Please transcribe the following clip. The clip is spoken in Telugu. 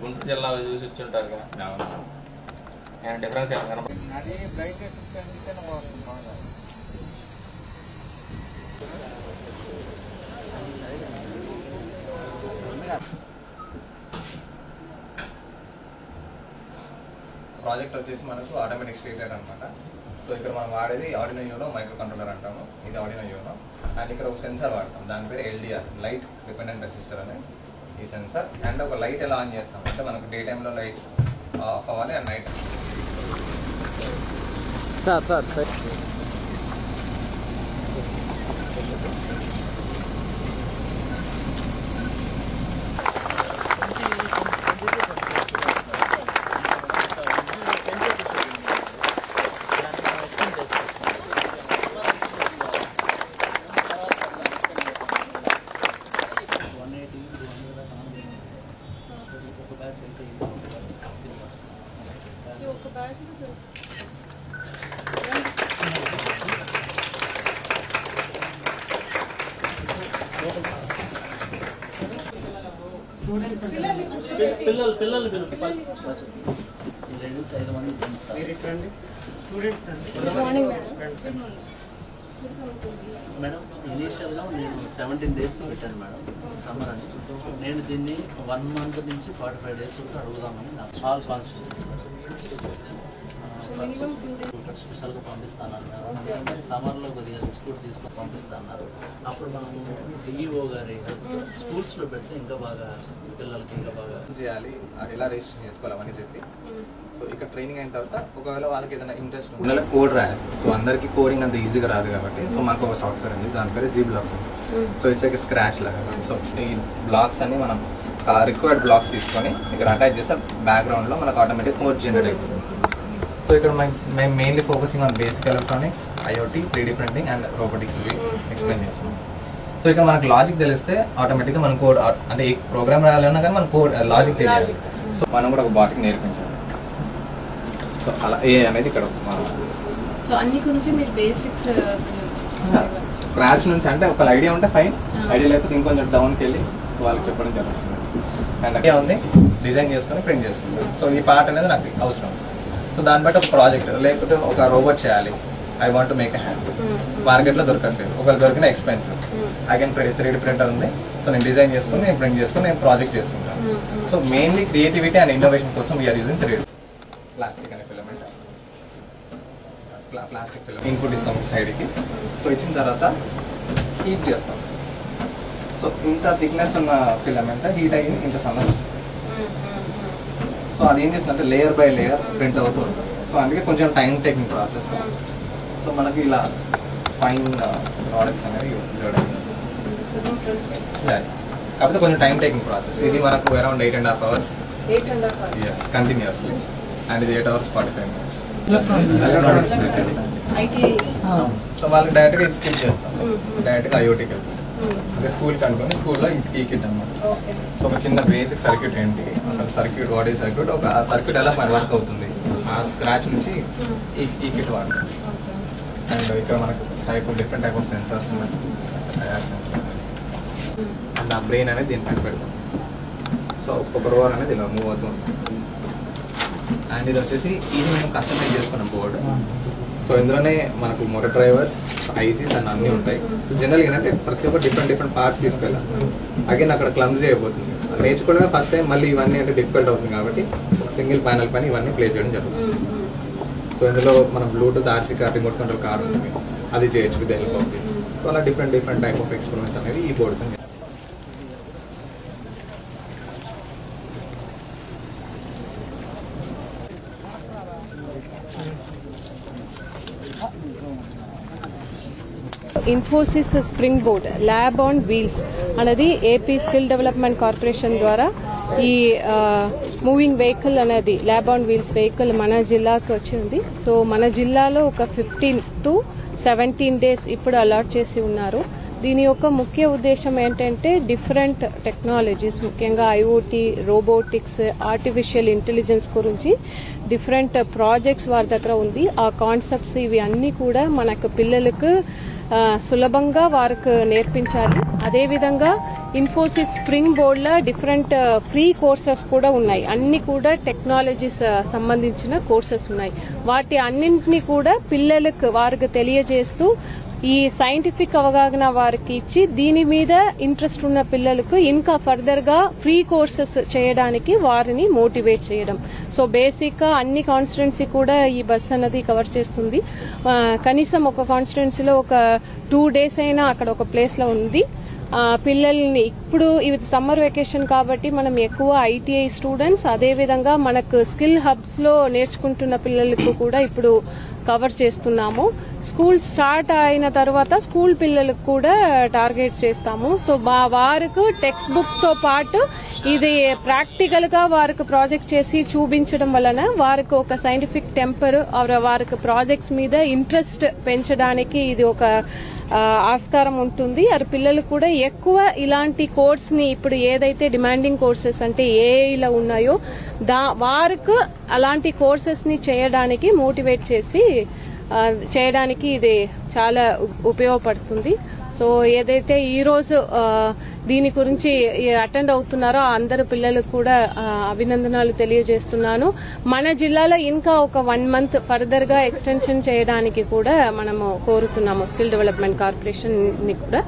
గుంటూరు జిల్లా చూసి వచ్చుంటారు కదా, డిఫరెన్స్ ఏమన్నా ప్రాజెక్ట్ వచ్చేసి మనకు ఆటోమేటిక్ స్ట్రీట్ లైట్ అనమాట. సో ఇక్కడ మనం వాడేది ఆర్డినో యూనో మైక్రో కంట్రోలర్ అంటాము. ఇది ఆర్డినో యూనో. అండ్ ఇక్కడ ఒక సెన్సార్ వాడతాం, దాని పేరు LDR, లైట్ డిపెండెంట్ రెసిస్టర్ అని ఈ సెన్సార్. అండ్ ఒక లైట్ ఎలా ఆన్ చేస్తాం అంటే మనకు డే టైంలో లైట్స్ ఆఫ్ అవ్వాలి అండ్ నైట్ పిల్లలు మేడం, ఇనీషియల్గా నేను 17 డేస్కి పెట్టాను మేడం సమ్మర్ అని. నేను దీన్ని 1 మంత్ నుంచి 45 డేస్ వరకు అడుగుదామని నాకు చాలా కాన్స్టిట్యూన్స్ స్పెషల్గా పంపిస్తాను అన్నారు. ఎందుకంటే సమ్మర్లో కొద్దిగా రిస్క్ తీసుకొని పంపిస్తాన్నారు. అప్పుడు మనము డిఈఓ గారి స్కూల్స్లో పెడితే ఇంకా బాగా పిల్లలకి ఇంకా బాగా చేయాలి, ఎలా రిజిస్ట్రేషన్ చేసుకోవాలని చెప్పి. సో ఇక్కడ ట్రైనింగ్ అయిన తర్వాత ఒకవేళ వాళ్ళకి ఏదైనా ఇంట్రెస్ట్ ఉంటే కోడ్ రాయాలి. సో అందరికీ కోడింగ్ అంత ఈజీగా రాదు కాబట్టి సో మాకు ఒక సాఫ్ట్వేర్ ఉంది, దాని పేరు G blocks. So it's like Scratch లాగా. సో ఈ బ్లాక్స్ అన్ని మనం రిక్వైర్డ్ బ్లాక్స్ తీసుకొని ఇక్కడ అటాచ్ చేస్తే బ్యాక్గ్రౌండ్లో మనకు ఆటోమేటిక్ కోడ్ జనరేట్ అవుతుంది. సో ఇక్కడ మేము mainly focusing on basic electronics, IoT, 3D printing and robotics explain చేస్తున్నాం. సో ఇక్కడ మనకు లాజిక్ తెలిస్తే ఆటోమేటిక్గా మనం కోడ్ అంటే ఏ ప్రోగ్రామ్ రాయాలన్నా కానీ మన కోడ్ లాజిక్ తెలియాలి. సో మనం కూడా ఒక బాట్కి నేర్పించాలి. సో అలా ఏ అనేది ఇక్కడ సో అన్ని గురించి మీరు బేసిక్స్ స్క్రాచ్ నుంచి అంటే ఒక ఐడియా ఉంటే ఫైన్, ఐడియా లేకపోతే ఇంకొంచెం డౌన్కి వెళ్ళి వాళ్ళకి చెప్పడం జరుగుతుంది. అండ్ ఐడియా ఉంది, డిజైన్ చేసుకొని ప్రింట్ చేసుకుంటాం. సో ఈ పార్ట్ అనేది నాకు అవసరం. సో దాన్ని బట్టి ఒక ప్రాజెక్ట్ లేకపోతే ఒక రోబోట్ చేయాలి, I want to make a hand, మార్కెట్లో దొరకట్లేదు, ఒకవేళ దొరికిన ఎక్స్పెన్సివ్. అగైన్ 3D ప్రింటర్ ఉంది, సో నేను డిజైన్ చేసుకుని నేను ప్రింట్ చేసుకుని నేను ప్రాజెక్ట్ చేసుకుంటాను. So mainly creativity and innovation కోసం వీఆర్ యూజింగ్ 3D. ప్లాస్టిక్ అనే ఫిలమెంట్, ప్లాస్టిక్ ఫిలమెంట్ ఇన్పుట్ ఇస్తాం సైడ్కి. సో ఇచ్చిన తర్వాత హీట్ చేస్తాం. సో ఇంత థిక్నెస్ ఉన్న ఫిలమెంట్ హీట్ అయ్యి ఇంత సన్నగా వస్తుంది. సో అది ఏం చేస్తుందంటే లేయర్ బై లేయర్ ప్రింట్ అవుతూ ఉంటుంది. సో అందుకే కొంచెం టైం టేకింగ్ ప్రాసెస్. సో మనకి ఇలా ఫైన్ ప్రోడక్ట్స్ అనేవి చూడండి, కాకపోతే కొంచెం టైం టేకింగ్ ప్రాసెస్. ఇది మనకు around 8.5 hours as continuously. And ఇది 8 hours 45 minutes. సో వాళ్ళకి డైరెక్ట్గా ఇది స్కిప్ చేస్తాం, డైరెక్ట్గా IoTకి వెళ్తాం. అంటే స్కూల్కి అనుకోని స్కూల్లో ఈ కిట్ అనమాట. సో ఒక చిన్న బేసిక్ సర్క్యూట్ ఏంటి, అసలు సర్క్యూట్ వాడే సర్క్యూట్, ఒక ఆ సర్క్యూట్ ఎలా వర్క్ అవుతుంది, ఆ స్క్రాచ్ నుంచి ఈ కిట్ వాడతాం. అండ్ ఇక్కడ మనకు డిఫరెంట్ టైప్ ఆఫ్ సెన్సార్స్ ఉన్నాయి, సెన్సార్ అండ్ ఆ బ్రెయిన్ అనేది దీనిపైన పెడతాం. సో ఒక రోవర్ అనేది ఇలా మూవ్ అవుతూ ఉంటుంది. అండ్ ఇది వచ్చేసి ఇది మేము కస్టమైజ్ చేసుకున్న బోర్డు. సో ఇందులోనే మనకు మోటార్ డ్రైవర్స్, ఐసీస్ అన్నీ అన్నీ ఉంటాయి. సో జనరల్గా ఏంటంటే ప్రతి ఒక్క డిఫరెంట్ పార్ట్స్ తీసుకెళ్ళాలి. అగైన్ అక్కడ క్లమ్జీ అయిపోతుంది, నేర్చుకోవడమే ఫస్ట్ టైం, మళ్ళీ ఇవన్నీ అంటే డిఫికల్ట్ అవుతుంది కాబట్టి ఒక సింగిల్ ప్యానల్ పైన ఇవన్నీ ప్లేస్ చేయడం జరుగుతుంది. సో ఇందులో మన Bluetooth RC car, remote control car ఉంటుంది, అది చేయొచ్చు with help of this. So అలా డిఫరెంట్ టైప్ ఆఫ్ ఎక్స్పెరిమెంట్స్ అనేవి ఈ బోర్డుతో. Infosys spring board lab on wheels అనేది ఏపీ స్కిల్ డెవలప్మెంట్ కార్పొరేషన్ ద్వారా ఈ మూవింగ్ వెహికల్ అనేది ల్యాబ్ ఆన్ వీల్స్ వెహికల్ మన జిల్లాకి వచ్చింది. సో మన జిల్లాలో ఒక 15 to 17 days ఇప్పుడు అలాట్ చేసి ఉన్నారు. దీని యొక్క ముఖ్య ఉద్దేశం ఏంటంటే డిఫరెంట్ టెక్నాలజీస్, ముఖ్యంగా IoT, రోబోటిక్స్, ఆర్టిఫిషియల్ ఇంటెలిజెన్స్ గురించి డిఫరెంట్ ప్రాజెక్ట్స్ వారి దగ్గర ఉంది. ఆ కాన్సెప్ట్స్ ఇవి అన్నీ కూడా మనకు పిల్లలకు సులభంగా వారికి నేర్పించాలి. అదేవిధంగా ఇన్ఫోసిస్ స్ప్రింగ్ బోర్డ్లో డిఫరెంట్ ఫ్రీ కోర్సెస్ కూడా ఉన్నాయి. అన్ని కూడా టెక్నాలజీస్ సంబంధించిన కోర్సెస్ ఉన్నాయి. వాటి అన్నింటినీ కూడా పిల్లలకు వారికి తెలియజేస్తూ ఈ సైంటిఫిక్ అవగాహన వారికి ఇచ్చి దీని మీద ఇంట్రెస్ట్ ఉన్న పిల్లలకు ఇంకా ఫర్దర్గా ఫ్రీ కోర్సెస్ చేయడానికి వారిని మోటివేట్ చేయడం. సో బేసిక్గా అన్ని కాన్స్టిట్యున్సీ కూడా ఈ బస్ అన్నది కవర్ చేస్తుంది. కనీసం ఒక కాన్స్టిట్యున్సీలో ఒక 2 days అయినా అక్కడ ఒక ప్లేస్లో ఉంది. పిల్లల్ని ఇప్పుడు ఇది సమ్మర్ వెకేషన్ కాబట్టి మనం ఎక్కువ ITI స్టూడెంట్స్, అదేవిధంగా మనకు స్కిల్ హబ్స్లో నేర్చుకుంటున్న పిల్లలకు కూడా ఇప్పుడు కవర్ చేస్తున్నాము. స్కూల్ స్టార్ట్ అయిన తర్వాత స్కూల్ పిల్లలకు కూడా టార్గెట్ చేస్తాము. సో వారికి టెక్స్ట్ బుక్తో పాటు ఇది ప్రాక్టికల్గా వారికి ప్రాజెక్ట్ చేసి చూపించడం వలన వారికి ఒక సైంటిఫిక్ టెంపర్, వారికి ప్రాజెక్ట్స్ మీద ఇంట్రెస్ట్ పెంచడానికి ఇది ఒక ఆస్కారం ఉంటుంది. అది పిల్లలు కూడా ఎక్కువ ఇలాంటి కోర్స్ని ఇప్పుడు ఏదైతే డిమాండింగ్ కోర్సెస్ అంటే ఏఐలో ఉన్నాయో వారికి అలాంటి కోర్సెస్ని చేయడానికి మోటివేట్ చేసి చేయడానికి ఇది చాలా ఉపయోగపడుతుంది. సో ఏదైతే ఈరోజు దీని గురించి అటెండ్ అవుతున్నారో అందరు పిల్లలకు కూడా అభినందనలు తెలియజేస్తున్నాను. మన జిల్లాలో ఇంకా ఒక 1 month ఫర్దర్గా ఎక్స్టెన్షన్ చేయడానికి కూడా మనము కోరుతున్నాము స్కిల్ డెవలప్మెంట్ కార్పొరేషన్ని కూడా.